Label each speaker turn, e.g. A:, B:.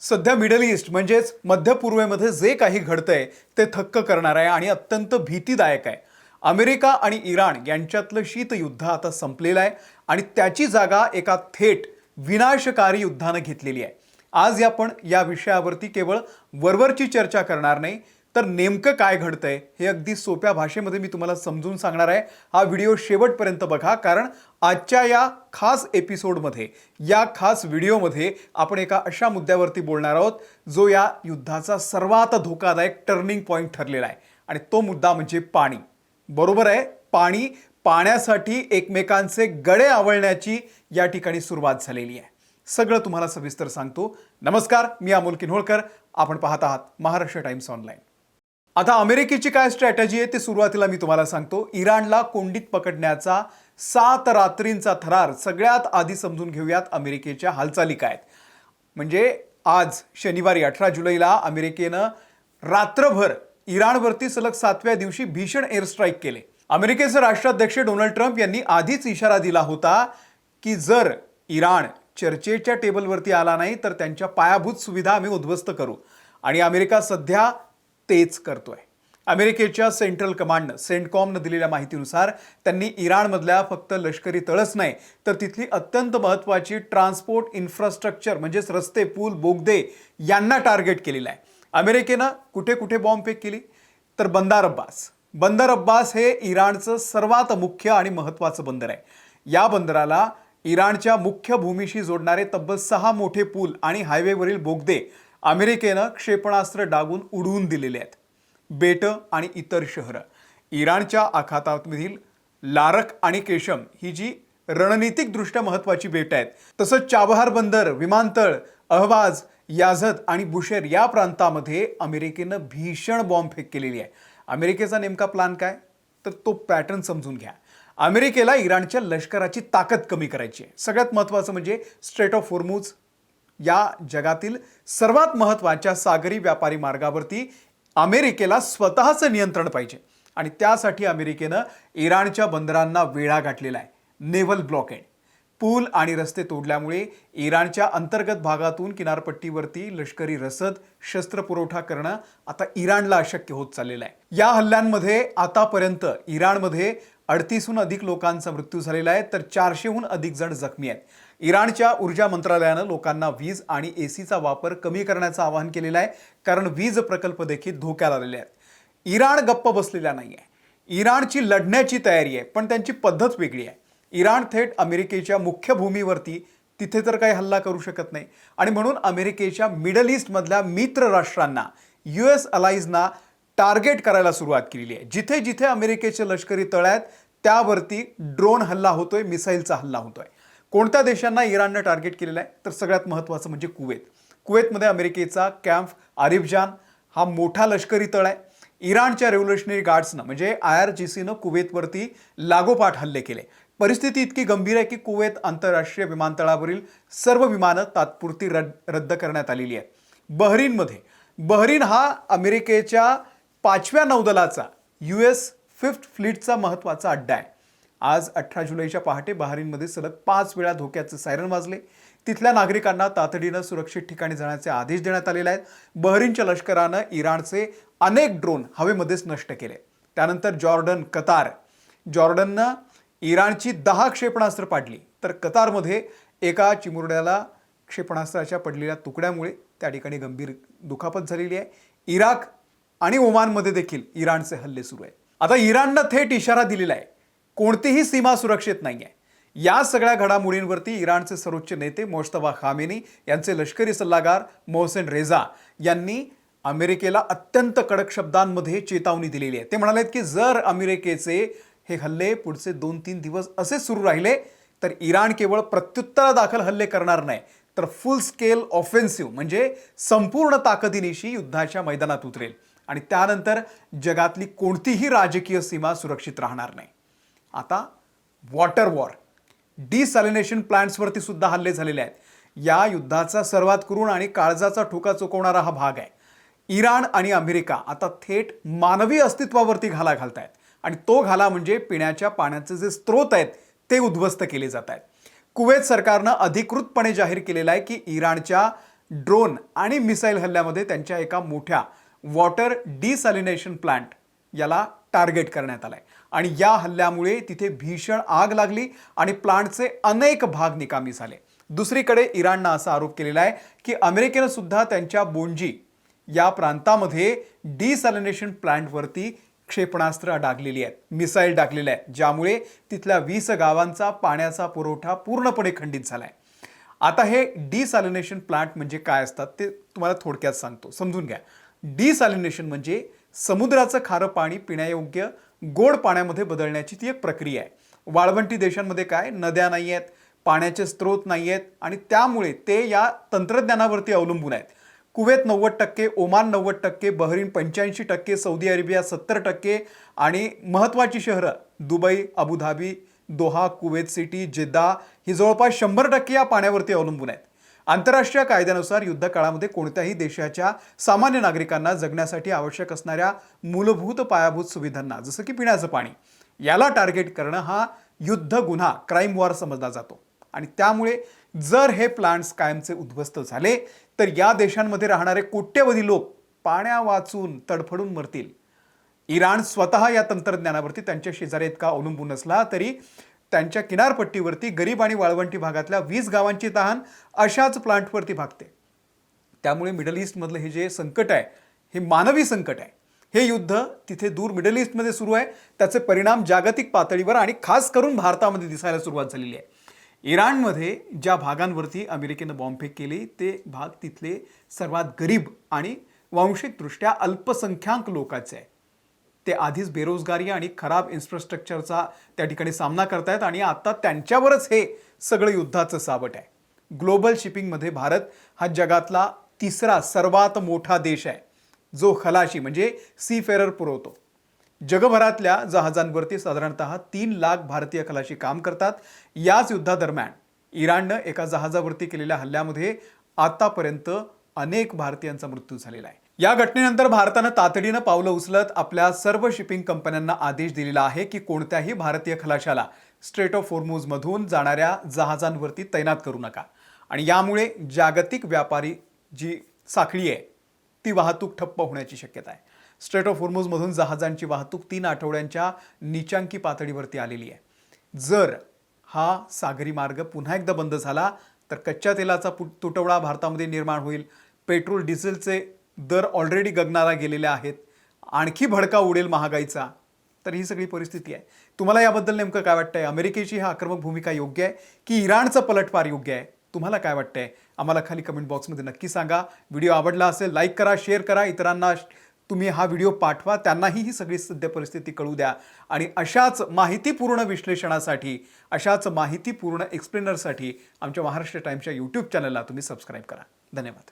A: सध्या middle east म्हणजेच मध्य पूर्वेमध्ये जे काही घडतंय ते थक्क करणार आहे आणि अत्यंत भीतीदायक आहे। अमेरिका आणि इराण यांच्यातलं शीतयुद्ध आता संपलेलं आहे आणि त्याची जागा एका थेट विनाशकारी युद्धाने घेतलेली आहे। आज आपण या विषयावरती केवळ वरवरची चर्चा करणार नाही तर नेमकं काय घडतंय हे अगदी सोप्या भाषेमध्ये मी तुम्हाला समजून सांगणार आहे। हा व्हिडिओ शेवटपर्यंत बघा, कारण आजच्या या खास एपिसोडमध्ये या खास व्हिडिओमध्ये आपण एका अशा मुद्द्यावरती बोलणार आहोत जो या युद्धाचा सर्वात धोकादायक टर्निंग पॉइंट ठरलेला आहे आणि तो मुद्दा म्हणजे पाणी। बरोबर आहे, पाणी। पाण्यासाठी एकमेकांचे गळे आवळण्याची या ठिकाणी सुरुवात झालेली आहे। सगळं तुम्हाला सविस्तर सांगतो। नमस्कार, मी अमोल किन्होळकर, आपण पाहत आहात महाराष्ट्र टाइम्स ऑनलाईन। आता अमेरिकेची काय स्ट्रॅटेजी आहे ते सुरुवातीला मी तुम्हाला सांगतो। इराणला कोंडीत पकडण्याचा 7 रात्रींचा थरार सगळ्यात आधी समजून घेऊयात अमेरिकेच्या हालचाली काय आहेत। म्हणजे आज शनिवारी 18 जुलैला अमेरिकेनं रात्रभर इराणवरती सलग 7व्या दिवशी भीषण एअर स्ट्राईक केले। अमेरिकेचे राष्ट्राध्यक्ष डोनाल्ड ट्रम्प यांनी आधीच इशारा दिला होता की जर इराण चर्चेच्या टेबलवरती आला नाही तर त्यांच्या पायाभूत सुविधा आम्ही उद्ध्वस्त करू, आणि अमेरिका सध्या तेच करतोय। अमेरिकेच्या सेंट्रल कमांडनं सेंटकॉमनं दिलेल्या माहितीनुसार त्यांनी इराणमधल्या फक्त लष्करी तळच नाही तर तिथली अत्यंत महत्त्वाची ट्रान्सपोर्ट इन्फ्रास्ट्रक्चर म्हणजेच रस्ते, पूल, बोगदे यांना टार्गेट केलेलं आहे। अमेरिकेनं कुठे कुठे बॉम्बफेक केली तर बंदर अब्बास हे इराणचं सर्वात मुख्य आणि महत्त्वाचं बंदर आहे। या बंदराला इराणच्या मुख्य भूमीशी जोडणारे तब्बल 6 मोठे पूल आणि हायवेवरील बोगदे अमेरिकेनं क्षेपणास्त्र डागून उडवून दिलेले आहेत। बेटं आणि इतर शहरं इराणच्या आखातामधील लारक आणि केशम ही जी रणनीतिकदृष्ट्या महत्त्वाची बेटं आहेत, तसंच चाबहार बंदर, विमानतळ, अहवाज, याझद आणि बुशेर या प्रांतामध्ये अमेरिकेनं भीषण बॉम्बफेक केलेली आहे। अमेरिकेचा नेमका प्लॅन काय तर तो पॅटर्न समजून घ्या। अमेरिकेला इराणच्या लष्कराची ताकद कमी करायची आहे। सगळ्यात महत्त्वाचं म्हणजे स्ट्रेट ऑफ होर्मुझ या जगातील सर्वात महत्त्वाच्या सागरी व्यापारी मार्गावरती अमेरिकेला स्वतःचं नियंत्रण पाहिजे, आणि त्यासाठी अमेरिकेनं इराणच्या बंदरांना वेढा गाठलेला आहे। नेव्हल ब्लॉकेड, पूल आणि रस्ते तोडल्यामुळे इराणच्या अंतर्गत भागातून किनारपट्टीवरती लष्करी रसद, शस्त्र पुरवठा करणं आता इराणला अशक्य होत चाललेलं आहे। या हल्ल्यांमध्ये आतापर्यंत इराणमध्ये 38हून अधिक लोकांचा मृत्यू झालेला आहे तर 400हून अधिक जण जखमी आहेत। इराणच्या ऊर्जा मंत्रालयानं लोकांना वीज आणि एसीचा वापर कमी करण्याचं आवाहन केलेलं आहे, कारण वीज प्रकल्प देखील धोक्यात आलेले आहेत। इराण गप्प बसलेला नाही आहे। इराणची लढण्याची तयारी आहे, पण त्यांची पद्धत वेगळी आहे। इराण थेट अमेरिकेच्या मुख्य भूमीवरती तिथे तर काही हल्ला करू शकत नाही, आणि म्हणून अमेरिकेच्या मिडल ईस्टमधल्या मित्र राष्ट्रांना, US अलाईजना टार्गेट करायला सुरुवात केलेली आहे। जिथे जिथे अमेरिकेचे लष्करी तळ आहेत त्यावरती ड्रोन हल्ला होतोय, मिसाईलचा हल्ला होतोय। कोणत्या देशांना इराणनं टार्गेट केलेलं आहे तर सगळ्यात महत्त्वाचं म्हणजे कुवेतमध्ये अमेरिकेचा कॅम्प आरिफजान हा मोठा लष्करी तळ आहे। इराणच्या रेव्होल्युशनरी गार्ड्सनं म्हणजे IRGCनं कुवेतवरती लागोपाठ हल्ले केले। परिस्थिती इतकी गंभीर आहे की कुवेत आंतरराष्ट्रीय विमानतळावरील सर्व विमानं तात्पुरती रद्द करण्यात आलेली आहेत। बहरीन हा अमेरिकेच्या 5व्या नौदलाचा US 5th फ्लीटचा महत्त्वाचा अड्डा आहे। आज 18 जुलैच्या पहाटे बहरीनमध्ये सलग 5 वेळा धोक्याचे सायरन वाजले। तिथल्या नागरिकांना तातडीनं सुरक्षित ठिकाणी जाण्याचे आदेश देण्यात आलेले आहेत। बहरीनच्या लष्करानं इराणचे अनेक ड्रोन हवेमध्येच नष्ट केले। त्यानंतर जॉर्डननं इराणची 10 क्षेपणास्त्र पाडली, तर कतारमध्ये एका चिमुरड्याला क्षेपणास्त्राच्या पडलेल्या तुकड्यामुळे त्या ठिकाणी गंभीर दुखापत झालेली आहे। इराक आणि ओमानमध्ये देखील इराणचे हल्ले सुरू आहेत। आता इराणनं थेट इशारा दिलेला आहे, कोणतीही सीमा सुरक्षित नाही आहे। या सगळ्या घडामोडींवरती इराणचे सर्वोच्च नेते मोज्तबा खामेनी यांचे लष्करी सल्लागार मोहसेन रेजा यांनी अमेरिकेला अत्यंत कडक शब्दांमध्ये चेतावणी दिलेली आहे। ते म्हणालेत की जर अमेरिकेचे हे हल्ले पुढचे 2-3 दिवस असे सुरू राहिले तर इराण केवळ प्रत्युत्तरादाखल हल्ले करणार नाही तर फुल स्केल ऑफेन्सिव्ह म्हणजे संपूर्ण ताकदीनिशी युद्धाच्या मैदानात उतरेल, आणि त्यानंतर जगातली कोणतीही राजकीय सीमा सुरक्षित राहणार नाही। आता वॉटर वॉर, डिसॅलिनेशन प्लांट्सवरती सुद्धा हल्ले झालेले आहेत। या युद्धाचा सर्वात करुण आणि काळजाचा ठोका चुकवणारा हा भाग आहे। इराण आणि अमेरिका आता थेट मानवी अस्तित्वावरती घाला घालत आहेत, आणि तो घाला म्हणजे पिण्याच्या पाण्याचे जे स्रोत आहेत ते उद्ध्वस्त केले जात आहेत। कुवेत सरकारनं अधिकृतपणे जाहीर केलेलं आहे की इराणच्या ड्रोन आणि मिसाईल हल्ल्यामध्ये त्यांच्या एका मोठ्या वॉटर डिसॅलिनेशन प्लांट याला टार्गेट करण्यात आलाय आणि या हल्ल्यामुळे तिथे भीषण आग लागली आणि प्लांटचे अनेक भाग निकामी झाले. दुसरीकडे इराणनं असा आरोप केलेला आहे की अमेरिकेनं सुद्धा त्यांच्या बोंजी या प्रांतामध्ये डिसॅलिनेशन प्लांटवरती क्षेपणास्त्र डागलेली आहेत, मिसाईल डागलेले आहेत, ज्यामुळे तिथल्या 20 गावांचा पाण्याचा पुरवठा पूर्णपणे खंडित झालाय. आता हे डिसॅलिनेशन प्लांट म्हणजे काय असतात ते तुम्हाला थोडक्यात सांगतो, समजून घ्या. डिसॅलिनेशन म्हणजे समुद्राचं खारं पाणी पिण्यायोग्य गोड पाण्यामध्ये बदलण्याची ती एक प्रक्रिया आहे. वाळवंटी देशांमध्ये काय नद्या नाही आहेत, पाण्याचे स्रोत नाही आहेत आणि त्यामुळे ते या तंत्रज्ञानावरती अवलंबून आहेत. Kuwait 90%, Oman 90%, Bahrain 85%, Saudi Arabia 70% आणि महत्त्वाची शहरं Dubai, Abu Dhabi, Doha, Kuwait City, Jeddah ही जवळपास 100% या पाण्यावरती अवलंबून आहेत. आंतरराष्ट्रीय कायद्यानुसार युद्ध काळामध्ये कोणत्याही देशाच्या सामान्य नागरिकांना जगण्यासाठी आवश्यक असणाऱ्या मूलभूत पायाभूत सुविधांना जसं की पिण्याचं पाणी याला टार्गेट करणं हा युद्ध गुन्हा क्राईम वॉर समजला जातो. आणि त्यामुळे जर हे प्लांट्स कायमचे उद्ध्वस्त झाले तर या देशांमध्ये राहणारे कोट्यवधी लोक पाण्या वाचून तडफडून मरतील. इराण स्वतः या तंत्रज्ञानावरती त्यांच्या शेजारी इतका अवलंबून असला तरी त्यांच्या किनारपट्टीवरती गरीब आणि वाळवंटी भागातल्या 20 गावांची तहान अशाच प्लांटवरती भागते. त्यामुळे मिडल ईस्टमधलं हे जे संकट आहे हे मानवी संकट आहे. हे युद्ध तिथे दूर मिडल ईस्टमध्ये सुरू आहे, त्याचे परिणाम जागतिक पातळीवर आणि खास करून भारतामध्ये दिसायला सुरुवात झालेली आहे. इराणमध्ये ज्या भागांवरती अमेरिकेनं बॉम्बफेक केली ते भाग तिथले सर्वात गरीब आणि वांशिकदृष्ट्या अल्पसंख्याक लोकांचे आहे. ते आधीच बेरोजगारी आणि खराब इन्फ्रास्ट्रक्चरचा त्या ठिकाणी सामना करतायत आणि आता त्यांच्यावरच हे सगळं युद्धाचं सावट आहे. ग्लोबल शिपिंगमध्ये भारत हा जगातला तिसरा सर्वात मोठा देश आहे जो खलाशी म्हणजे सीफेरर पुरवतो. जगभरातल्या जहाजांवरती साधारणतः 3 लाख भारतीय खलाशी काम करतात. याच युद्धादरम्यान इराणनं एका जहाजावरती केलेल्या हल्ल्यामध्ये आतापर्यंत अनेक भारतीयांचा मृत्यू झालेला आहे. या घटनेनंतर भारतानं तातडीनं पावलं उचलत आपल्या सर्व शिपिंग कंपन्यांना आदेश दिलेला आहे की कोणत्याही भारतीय खलाशाला स्ट्रेट ऑफ होर्मुझमधून जाणाऱ्या जहाजांवरती तैनात करू नका. आणि यामुळे जागतिक व्यापारी जी साखळी आहे ती वाहतूक ठप्प होण्याची शक्यता आहे. स्ट्रेट ऑफ होर्मुझमधून जहाजांची वाहतूक 3 आठवड्यांच्या नीचांकी पातळीवरती आलेली आहे. जर हा सागरी मार्ग पुन्हा एकदा बंद झाला तर कच्च्या तेलाचा तुटवडा भारतामध्ये निर्माण होईल. पेट्रोल डिझेलचे दर ऑलरेडी गगनाला गेलेले आहेत. आणखी भडका उडेल महागाईचा. तर ही सगळी परिस्थिती आहे. तुम्हाला याबद्दल नेमकं काय वाटतंय? अमेरिकेची हा आक्रमक भूमिका योग्य आहे की इराणचं पलटवार योग्य आहे? तुम्हाला काय वाटतंय? आम्हाला खाली कमेंट बॉक्समध्ये नक्की सांगा. व्हिडिओ आवडला असेल लाईक करा, शेअर करा, इतरांना तुम्ही हा व्हिडिओ पाठवा, त्यांनाही ही सगळी सद्य परिस्थिती कळू द्या. आणि अशाच माहितीपूर्ण विश्लेषणासाठी, अशाच माहितीपूर्ण एक्सप्लेनरसाठी आमच्या महाराष्ट्र टाइम्सच्या यूट्यूब चॅनलला तुम्ही सबस्क्राईब करा. धन्यवाद.